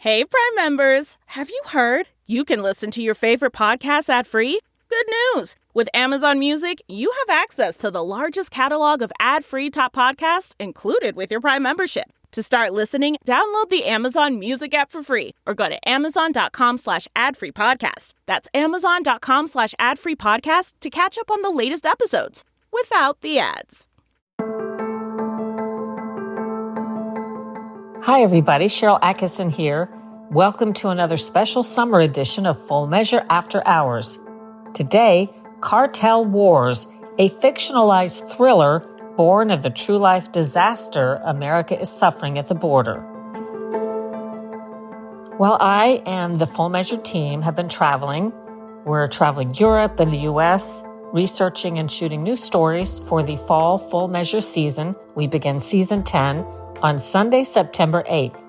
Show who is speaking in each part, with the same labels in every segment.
Speaker 1: Hey, Prime members! Have you heard? You can listen to your favorite podcasts ad-free? Good news! With Amazon Music, you have access to the largest catalog of ad-free top podcasts included with your Prime membership. To start listening, download the Amazon Music app for free or go to amazon.com/ad-free-podcast. That's amazon.com/ad-free-podcast to catch up on the latest episodes without the ads.
Speaker 2: Hi, everybody. Sharyl Attkisson here. Welcome to another special summer edition of Full Measure After Hours. Today, Cartel Wars, a fictionalized thriller born of the true-life disaster America is suffering at the border. While I and the Full Measure team have been traveling, we're traveling Europe and the U.S., researching and shooting new stories for the fall Full Measure season. We begin season 10 on Sunday, September 8th.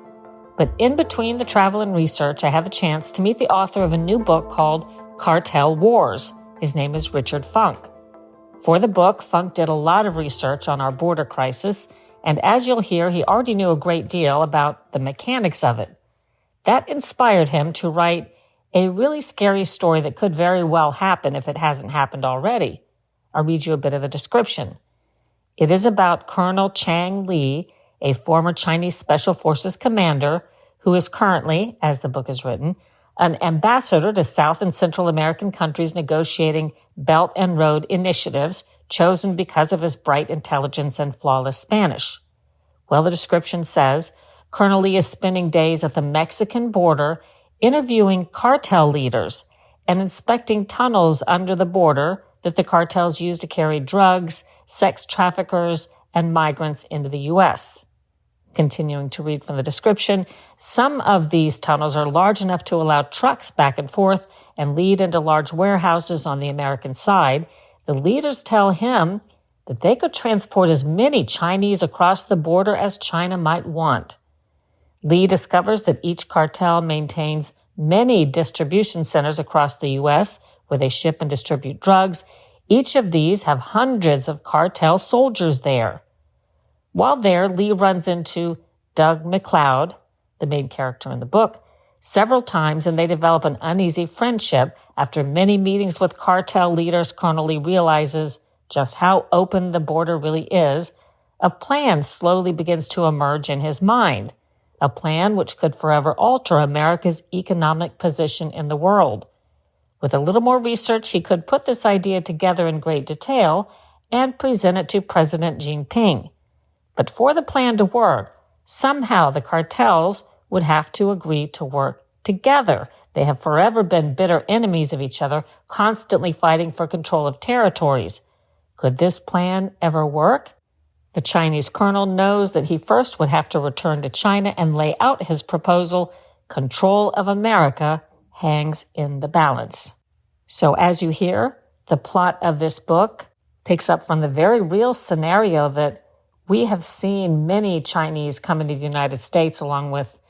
Speaker 2: But in between the travel and research, I had the chance to meet the author of a new book called Cartel Wars. His name is Richard Funk. For the book, Funk did a lot of research on our border crisis, and as you'll hear, he already knew a great deal about the mechanics of it. That inspired him to write a really scary story that could very well happen if it hasn't happened already. I'll read you a bit of the description. It is about Colonel Chang Li, a former Chinese Special Forces commander who is currently, as the book is written, an ambassador to South and Central American countries negotiating Belt and Road initiatives chosen because of his bright intelligence and flawless Spanish. Well, the description says, Colonel Li is spending days at the Mexican border interviewing cartel leaders and inspecting tunnels under the border that the cartels use to carry drugs, sex traffickers, and migrants into the U.S. Continuing to read from the description, some of these tunnels are large enough to allow trucks back and forth and lead into large warehouses on the American side. The leaders tell him that they could transport as many Chinese across the border as China might want. Lee discovers that each cartel maintains many distribution centers across the U.S. where they ship and distribute drugs. Each of these have hundreds of cartel soldiers there. While there, Lee runs into Doug McLeod, the main character in the book, several times, and they develop an uneasy friendship. After many meetings with cartel leaders, Colonel Lee realizes just how open the border really is. A plan slowly begins to emerge in his mind, a plan which could forever alter America's economic position in the world. With a little more research, he could put this idea together in great detail and present it to President Xi Jinping. But for the plan to work, somehow the cartels would have to agree to work together. They have forever been bitter enemies of each other, constantly fighting for control of territories. Could this plan ever work? The Chinese colonel knows that he first would have to return to China and lay out his proposal. Control of America hangs in the balance. So as you hear, the plot of this book picks up from the very real scenario that we have seen many Chinese come into the United States along with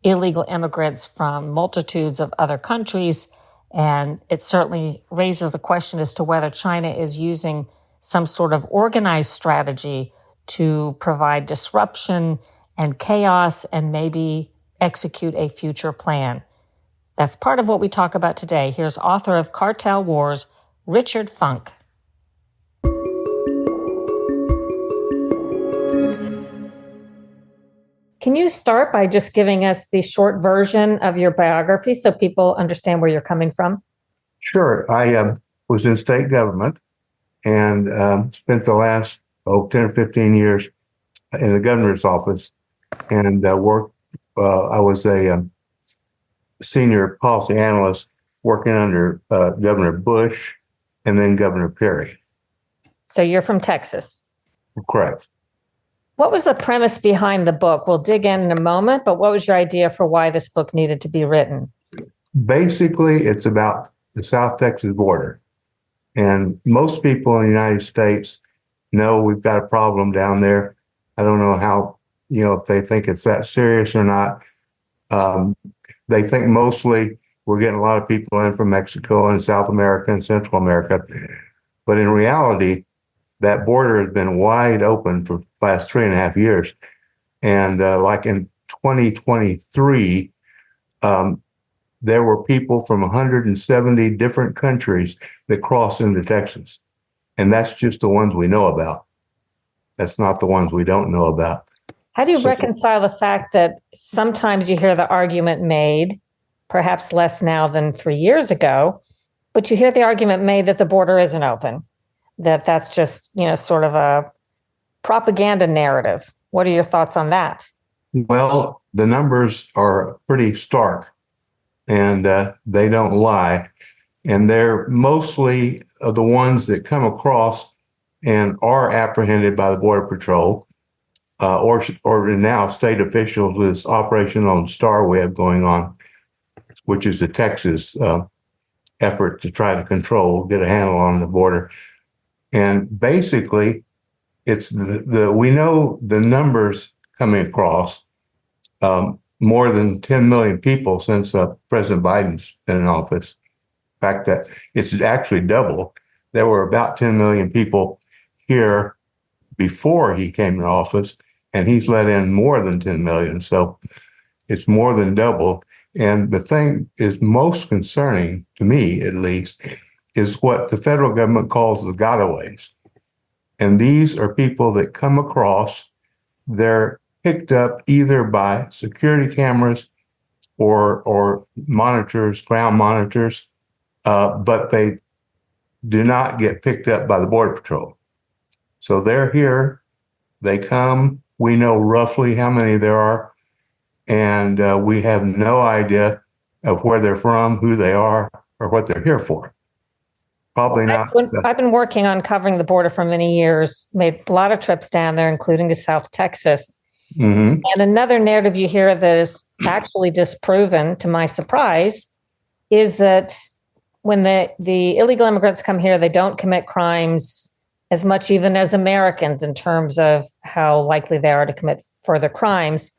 Speaker 2: illegal immigrants from multitudes of other countries, and it certainly raises the question as to whether China is using some sort of organized strategy to provide disruption and chaos and maybe execute a future plan. That's part of what we talk about today. Here's author of Cartel Wars, Richard Funk. Can you start by just giving us the short version of your biography so people understand where you're coming from?
Speaker 3: Sure. I was in state government and spent the last 10 or 15 years in the governor's office and worked. I was a senior policy analyst working under Governor Bush and then Governor Perry.
Speaker 2: So you're from Texas?
Speaker 3: Correct.
Speaker 2: What was the premise behind the book? We'll dig in a moment, but what was your idea for why this book needed to be written?
Speaker 3: Basically, it's about the South Texas border. And most people in the United States know we've got a problem down there. I don't know how, if they think it's that serious or not. They think mostly we're getting a lot of people in from Mexico and South America and Central America. But in reality, that border has been wide open for the last 3.5 years. And like in 2023, um, there were people from 170 different countries that crossed into Texas. And that's just the ones we know about. That's not the ones we don't know about.
Speaker 2: How do you
Speaker 3: So-
Speaker 2: reconcile the fact that sometimes you hear the argument made, perhaps less now than 3 years ago, but you hear the argument made that the border isn't open, that that's just, sort of a propaganda narrative. What are your thoughts on that?
Speaker 3: Well, the numbers are pretty stark, and they don't lie. And they're mostly the ones that come across and are apprehended by the Border Patrol, or now state officials with this Operation Lone Star Web going on, which is the Texas effort to try to get a handle on the border. And basically, it's we know the numbers coming across, more than 10 million people since President Biden's been in office. In fact, that it's actually double. There were about 10 million people here before he came in office, and he's let in more than 10 million. So it's more than double. And the thing is most concerning, to me at least, is what the federal government calls the gotaways. And these are people that come across, they're picked up either by security cameras or monitors, ground monitors, but they do not get picked up by the Border Patrol. So they're here, they come, we know roughly how many there are, and we have no idea of where they're from, who they are, or what they're here for. Probably not.
Speaker 2: I've been working on covering the border for many years, made a lot of trips down there, including to South Texas.
Speaker 3: Mm-hmm.
Speaker 2: And another narrative you hear that is actually disproven, to my surprise, is that when the illegal immigrants come here, they don't commit crimes as much even as Americans in terms of how likely they are to commit further crimes.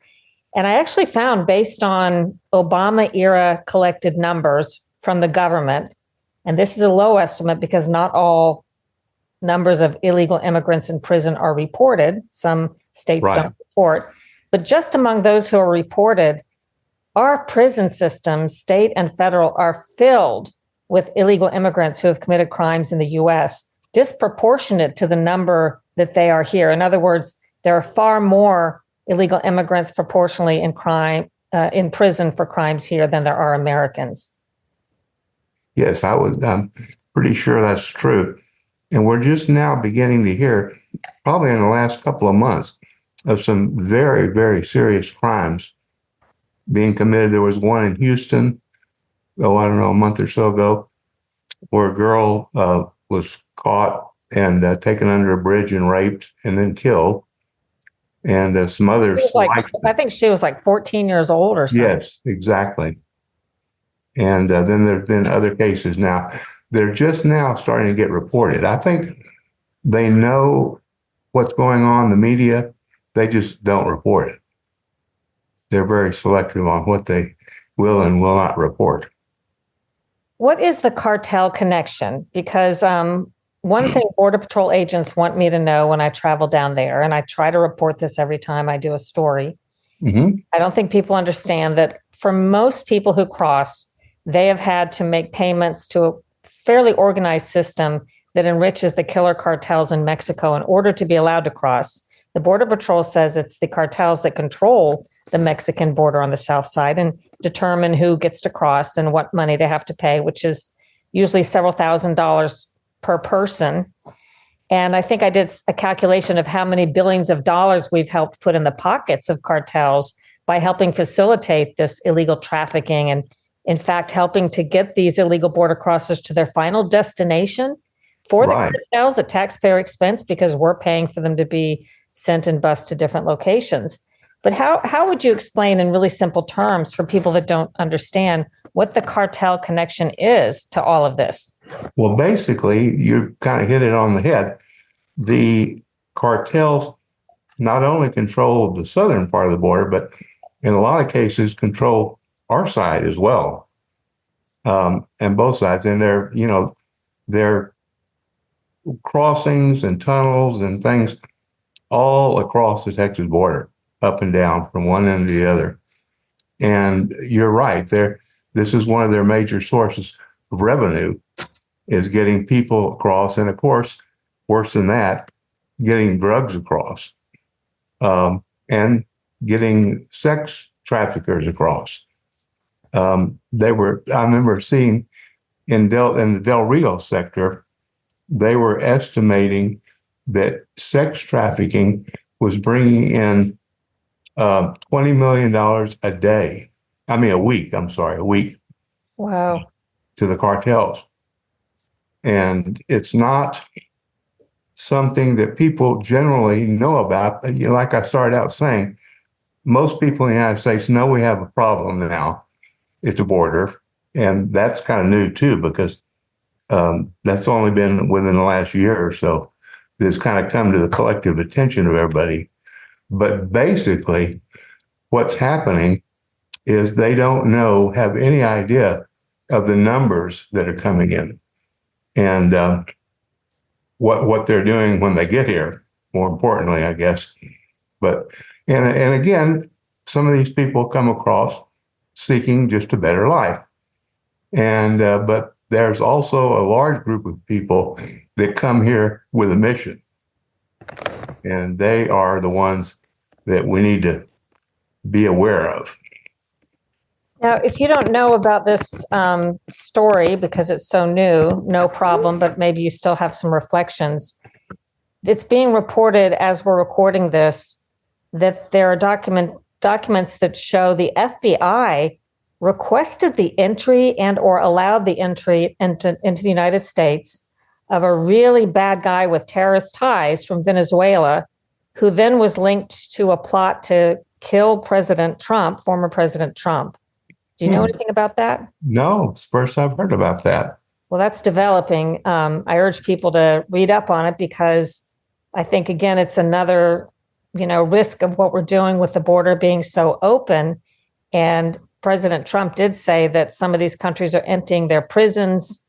Speaker 2: And I actually found, based on Obama era collected numbers from the government, and this is a low estimate because not all numbers of illegal immigrants in prison are reported. Some states don't report. But just among those who are reported, our prison systems, state and federal, are filled with illegal immigrants who have committed crimes in the U.S., disproportionate to the number that they are here. In other words, there are far more illegal immigrants proportionally in prison for crimes here than there are Americans.
Speaker 3: Yes, I'm pretty sure that's true. And we're just now beginning to hear, probably in the last couple of months, of some very, very serious crimes being committed. There was one in Houston, I don't know, a month or so ago, where a girl was caught and taken under a bridge and raped and then killed. And some others.
Speaker 2: I think she was like 14 years old or something.
Speaker 3: Yes, exactly. And then there's been other cases now. They're just now starting to get reported. I think they know what's going on in the media. They just don't report it. They're very selective on what they will and will not report.
Speaker 2: What is the cartel connection? Because one thing Border Patrol agents want me to know when I travel down there, and I try to report this every time I do a story, I don't think people understand that for most people who cross, they have had to make payments to a fairly organized system that enriches the killer cartels in Mexico in order to be allowed to cross. The Border Patrol says it's the cartels that control the Mexican border on the south side and determine who gets to cross and what money they have to pay, which is usually several $1,000s per person. And I think I did a calculation of how many billions of dollars we've helped put in the pockets of cartels by helping facilitate this illegal trafficking and, in fact, helping to get these illegal border crossers to their final destination for the cartels at taxpayer expense, because we're paying for them to be sent and bused to different locations. But how would you explain in really simple terms for people that don't understand what the cartel connection is to all of this?
Speaker 3: Well, basically, you kind of hit it on the head. The cartels not only control the southern part of the border, but in a lot of cases control our side as well, and both sides. And they're crossings and tunnels and things all across the Texas border, up and down from one end to the other. And you're right. This is one of their major sources of revenue, is getting people across. And of course, worse than that, getting drugs across, and getting sex traffickers across. I remember seeing in the Del Rio sector, they were estimating that sex trafficking was bringing in $20 million a day. I mean, a week.
Speaker 2: Wow.
Speaker 3: To the cartels. And it's not something that people generally know about. Like I started out saying, most people in the United States know we have a problem now at the border. And that's kind of new too, because that's only been within the last year or so. This kind of come to the collective attention of everybody. But basically, what's happening is they don't have any idea of the numbers that are coming in, and what they're doing when they get here. More importantly, I guess. But and again, some of these people come across seeking just a better life, and but there's also a large group of people that come here with a mission, and they are the ones that we need to be aware of.
Speaker 2: Now, if you don't know about this story because it's so new, no problem, but maybe you still have some reflections. It's being reported as we're recording this that there are documents that show the FBI requested the entry and or allowed the entry into the United States of a really bad guy with terrorist ties from Venezuela, who then was linked to a plot to kill former President Trump. Do you know anything about that?
Speaker 3: No, it's the first I've heard about that.
Speaker 2: Well, that's developing. I urge people to read up on it because I think, again, it's another, risk of what we're doing with the border being so open. And President Trump did say that some of these countries are emptying their prisons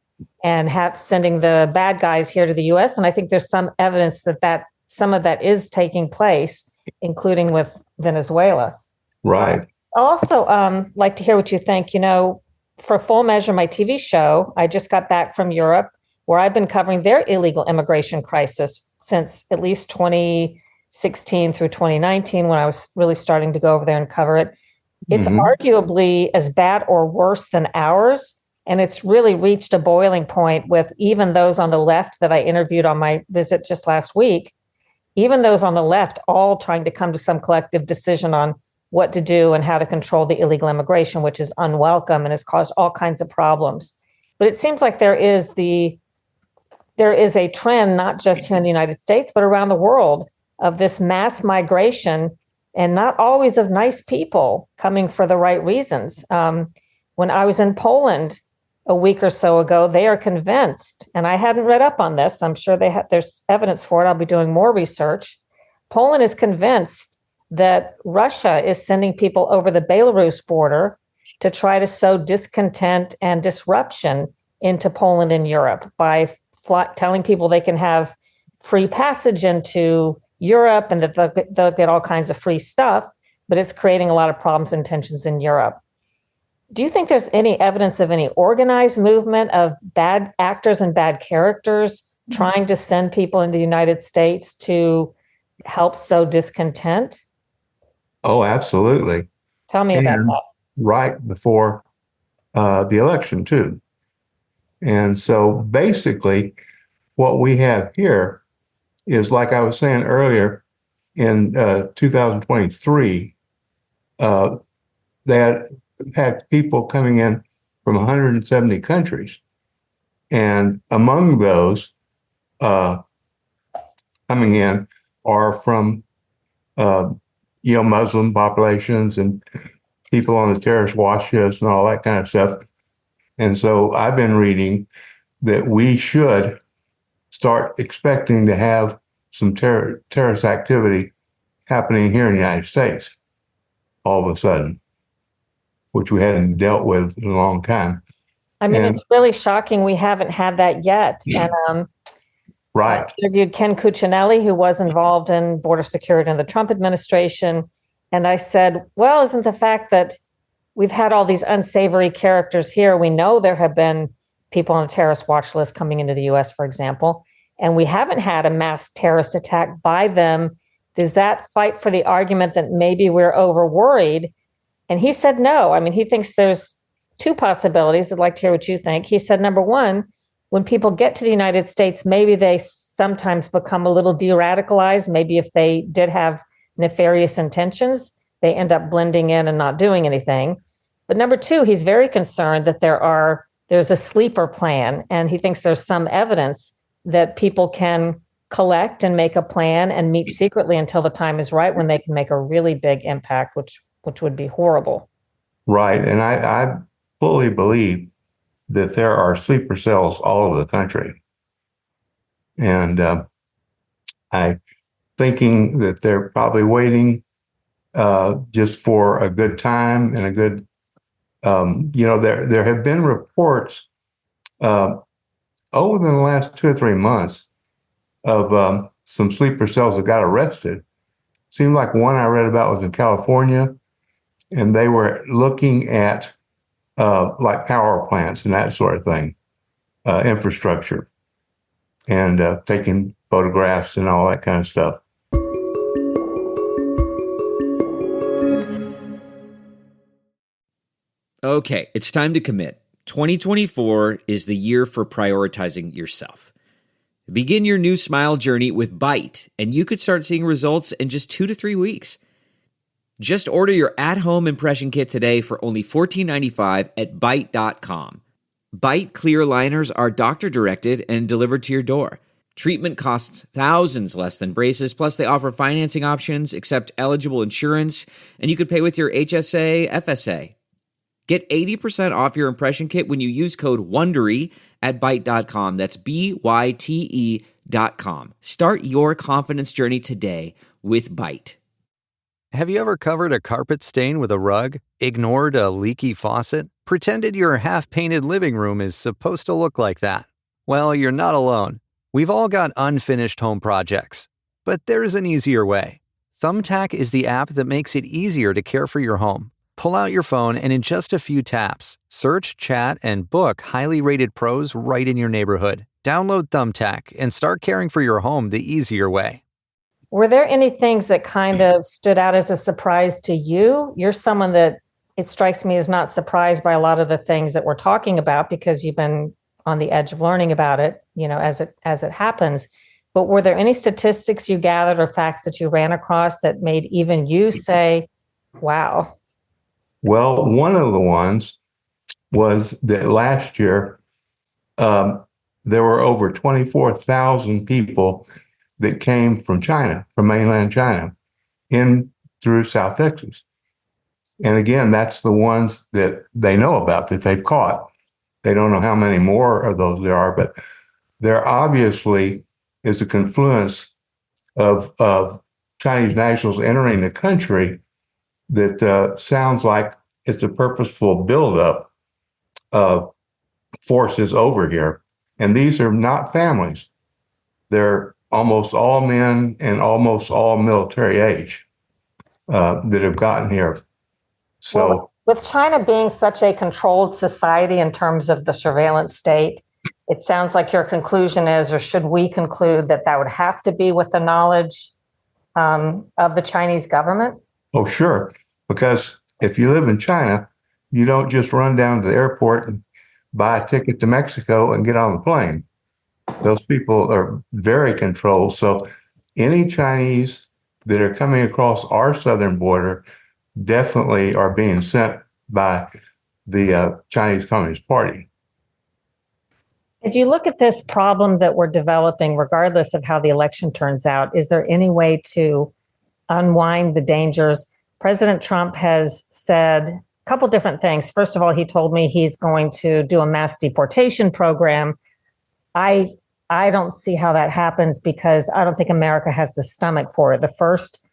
Speaker 2: and sending the bad guys here to the U.S. And I think there's some evidence that some of that is taking place, including with Venezuela.
Speaker 3: Right.
Speaker 2: I also like to hear what you think. For Full Measure, my TV show, I just got back from Europe, where I've been covering their illegal immigration crisis since at least 2016 through 2019, when I was really starting to go over there and cover it. It's arguably as bad or worse than ours. And it's really reached a boiling point with even those on the left that I interviewed on my visit just last week, even those on the left, all trying to come to some collective decision on what to do and how to control the illegal immigration, which is unwelcome and has caused all kinds of problems. But it seems like there is a trend, not just here in the United States, but around the world, of this mass migration, and not always of nice people coming for the right reasons. When I was in Poland a week or so ago, they are convinced, and I hadn't read up on this, I'm sure there's evidence for it, I'll be doing more research. Poland is convinced that Russia is sending people over the Belarus border to try to sow discontent and disruption into Poland and Europe by telling people they can have free passage into Europe and that they'll get all kinds of free stuff, but it's creating a lot of problems and tensions in Europe. Do you think there's any evidence of any organized movement of bad actors and bad characters trying to send people into the United States to help sow discontent?
Speaker 3: Oh, absolutely.
Speaker 2: Tell me about that.
Speaker 3: Right before the election, too. And so basically, what we have here is, like I was saying earlier, in 2023, they had people coming in from 170 countries. And among those coming in are from Muslim populations and people on the terrorist watch list and all that kind of stuff. And so I've been reading that we should start expecting to have some terrorist activity happening here in the United States all of a sudden, which we hadn't dealt with in a long time.
Speaker 2: I mean, it's really shocking we haven't had that yet. And
Speaker 3: right.
Speaker 2: I interviewed Ken Cuccinelli, who was involved in border security in the Trump administration. And I said, well, isn't the fact that we've had all these unsavory characters here. We know there have been people on a terrorist watch list coming into the US, for example, and we haven't had a mass terrorist attack by them. Does that fight for the argument that maybe we're over worried? And he said no. I mean, he thinks there's two possibilities. I'd like to hear what you think. He said, number one, when people get to the United States, maybe they sometimes become a little de-radicalized. Maybe if they did have nefarious intentions, they end up blending in and not doing anything. But number two, he's very concerned that there's a sleeper plan, and he thinks there's some evidence that people can collect and make a plan and meet secretly until the time is right when they can make a really big impact, which would be horrible.
Speaker 3: Right. And I fully believe that there are sleeper cells all over the country. And I'm thinking that they're probably waiting just for a good time and a good, there have been reports over the last 2 or 3 months of some sleeper cells that got arrested. Seemed like one I read about was in California, and they were looking at like power plants and that sort of thing, infrastructure, and taking photographs and all that kind of stuff.
Speaker 4: Okay, it's time to commit. 2024 is the year for prioritizing yourself. Begin your new smile journey with Byte, and you could start seeing results in just 2 to 3 weeks. Just order your at-home impression kit today for only $14.95 at Byte.com. Byte clear liners are doctor-directed and delivered to your door. Treatment costs thousands less than braces, plus they offer financing options, accept eligible insurance, and you could pay with your HSA, FSA. Get 80% off your impression kit when you use code WONDERY at Byte.com. That's BYTE.com. Start your confidence journey today with Byte.
Speaker 5: Have you ever covered a carpet stain with a rug? Ignored a leaky faucet? Pretended your half-painted living room is supposed to look like that? Well, you're not alone. We've all got unfinished home projects. But there's an easier way. Thumbtack is the app that makes it easier to care for your home. Pull out your phone and in just a few taps, search, chat, and book highly rated pros right in your neighborhood. Download Thumbtack and start caring for your home the easier way.
Speaker 2: Were there any things that kind of stood out as a surprise to you? You're someone that it strikes me as not surprised by a lot of the things that we're talking about because you've been on the edge of learning about it, as it happens. But were there any statistics you gathered or facts that you ran across that made even you say, wow?
Speaker 3: Well, one of the ones was that last year, there were over 24,000 people that came from China, from mainland China, in through South Texas. And again, that's the ones that they know about, that they've caught. They don't know how many more of those there are, but there obviously is a confluence of Chinese nationals entering the country that sounds like it's a purposeful buildup of forces over here. And these are not families. They're almost all men and almost all military age that have gotten here. So,
Speaker 2: well, with China being such a controlled society in terms of the surveillance state, it sounds like your conclusion is, or should we conclude that would have to be with the knowledge of the Chinese government?
Speaker 3: Oh, sure. Because if you live in China, you don't just run down to the airport and buy a ticket to Mexico and get on the plane. Those people are very controlled. So any Chinese that are coming across our southern border definitely are being sent by the Chinese Communist Party.
Speaker 2: As you look at this problem that we're developing, regardless of how the election turns out, is there any way to unwind the dangers? President Trump has said a couple different things. First of all, he told me he's going to do a mass deportation program. I don't see how that happens because I don't think America has the stomach for it. The first,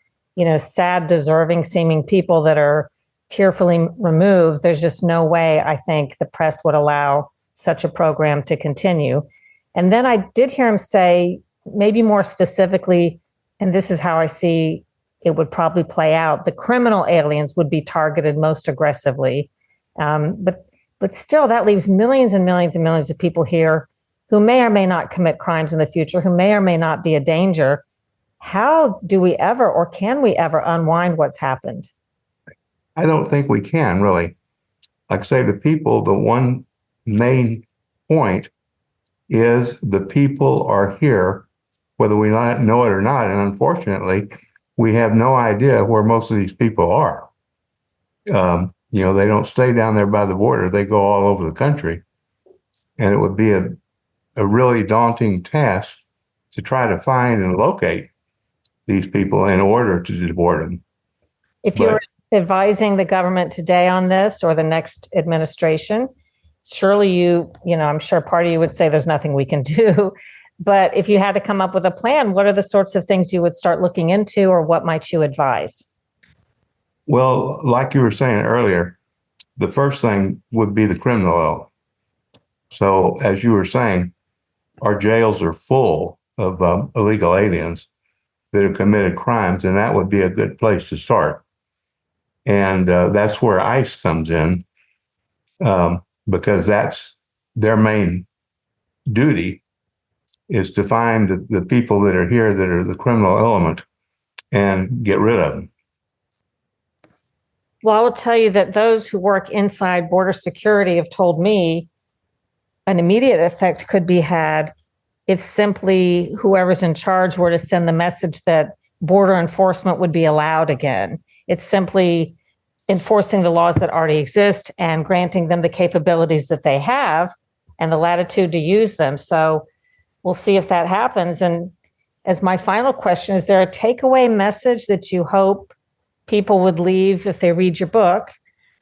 Speaker 2: sad, deserving seeming people that are tearfully removed, there's just no way I think the press would allow such a program to continue. And then I did hear him say, maybe more specifically, and this is how I see it would probably play out. The criminal aliens would be targeted most aggressively. But still, that leaves millions and millions and millions of people here who may or may not commit crimes in the future, who may or may not be a danger. How do we ever, or can we ever, unwind what's happened?
Speaker 3: I don't think we can really. Like I say, the people, the one main point is the people are here, whether we know it or not. And unfortunately, we have no idea where most of these people are. They don't stay down there by the border. They go all over the country. And it would be a really daunting task to try to find and locate these people in order to deport them.
Speaker 2: If you were advising the government today on this or the next administration, surely I'm sure part of you would say there's nothing we can do. But if you had to come up with a plan, what are the sorts of things you would start looking into, or what might you advise?
Speaker 3: Well, like you were saying earlier, the first thing would be the criminal element. So as you were saying, our jails are full of illegal aliens that have committed crimes, and that would be a good place to start. And that's where ICE comes in, because that's their main duty, is to find the people that are here that are the criminal element and get rid of them.
Speaker 2: Well, I will tell you that those who work inside border security have told me an immediate effect could be had if simply whoever's in charge were to send the message that border enforcement would be allowed again. It's simply enforcing the laws that already exist and granting them the capabilities that they have and the latitude to use them. So we'll see if that happens. And as my final question, is there a takeaway message that you hope people would leave if they read your book?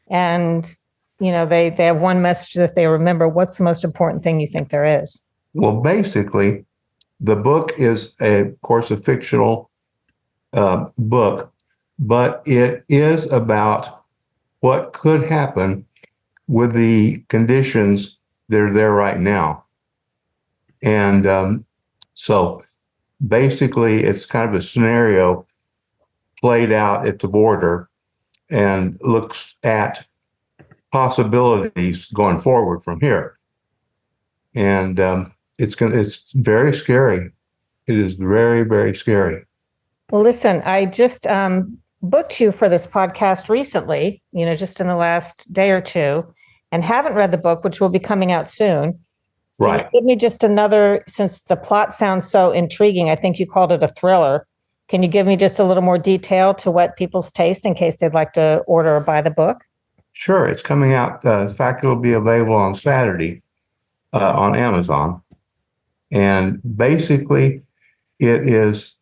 Speaker 2: And, they have one message that they remember. What's the most important thing you think there is?
Speaker 3: Well, basically, the book is, of course, a fictional book, but it is about what could happen with the conditions that are there right now. And so basically, it's kind of a scenario played out at the border and looks at possibilities going forward from here. And it's very scary. It is very, very scary.
Speaker 2: Well, listen, I just booked you for this podcast recently, just in the last day or two, and haven't read the book, which will be coming out soon.
Speaker 3: Right.
Speaker 2: Can you give me just another, since the plot sounds so intriguing, I think you called it a thriller. Can you give me just a little more detail to whet people's taste in case they'd like to order or buy the book?
Speaker 3: Sure. It's coming out. In fact, it'll be available on Saturday on Amazon. And basically, it is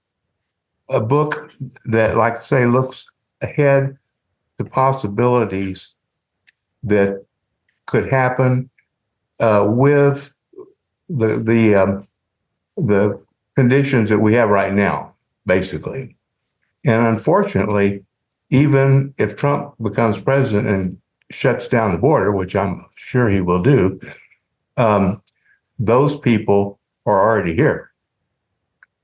Speaker 3: a book that, like I say, looks ahead to possibilities that could happen with the conditions that we have right now, basically. And unfortunately, even if Trump becomes president and shuts down the border, which I'm sure he will do, those people are already here.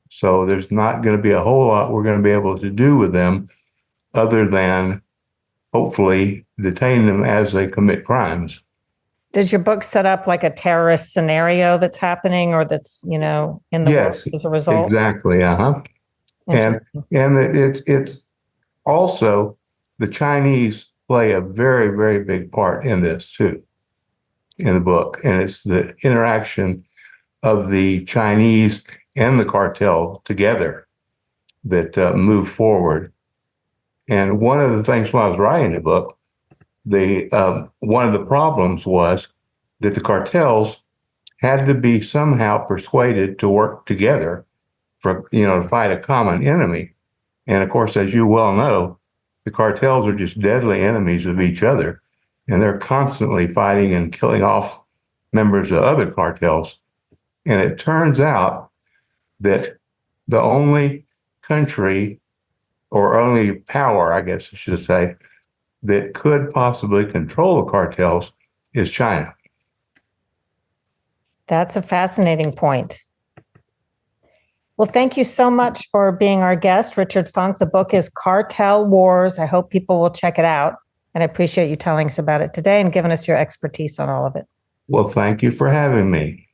Speaker 3: So there's not going to be a whole lot we're going to be able to do with them other than hopefully detain them as they commit crimes.
Speaker 2: Does your book set up like a terrorist scenario that's happening or that's, in the
Speaker 3: Yes,
Speaker 2: works as a result?
Speaker 3: Exactly. And it's also the Chinese play a very, very big part in this too, in the book. And it's the interaction of the Chinese and the cartel together that move forward. And one of the things when I was writing the book, one of the problems was that the cartels had to be somehow persuaded to work together for, to fight a common enemy. And of course, as you well know, the cartels are just deadly enemies of each other, and they're constantly fighting and killing off members of other cartels. And it turns out that the only country, or only power, I guess I should say, that could possibly control the cartels is China.
Speaker 2: That's a fascinating point. Well, thank you so much for being our guest, Richard Funk. The book is Cartel Wars. I hope people will check it out. And I appreciate you telling us about it today and giving us your expertise on all of it.
Speaker 3: Well, thank you for having me.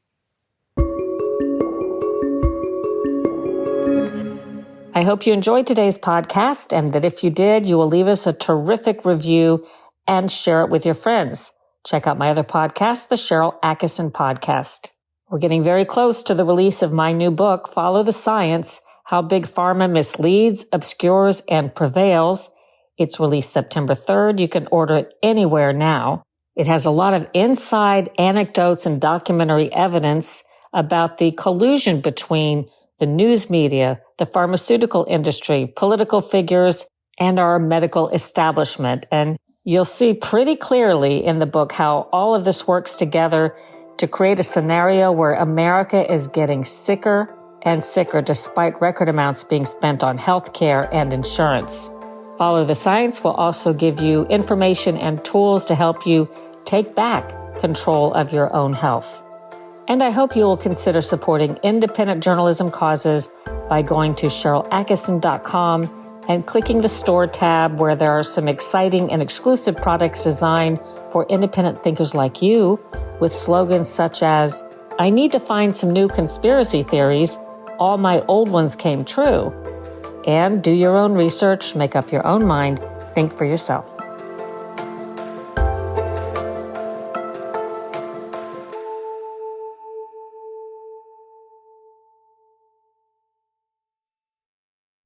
Speaker 2: I hope you enjoyed today's podcast and that if you did, you will leave us a terrific review and share it with your friends. Check out my other podcast, the Sharyl Attkisson Podcast. We're getting very close to the release of my new book, Follow the Science, How Big Pharma Misleads, Obscures, and Prevails. It's released September 3rd. You can order it anywhere now. It has a lot of inside anecdotes and documentary evidence about the collusion between the news media, the pharmaceutical industry, political figures, and our medical establishment. And you'll see pretty clearly in the book how all of this works together to create a scenario where America is getting sicker and sicker despite record amounts being spent on healthcare and insurance. Follow the Science will also give you information and tools to help you take back control of your own health. And I hope you will consider supporting independent journalism causes by going to SharylAttkisson.com and clicking the store tab where there are some exciting and exclusive products designed for independent thinkers like you with slogans such as, I need to find some new conspiracy theories, all my old ones came true. And do your own research, make up your own mind, think for yourself.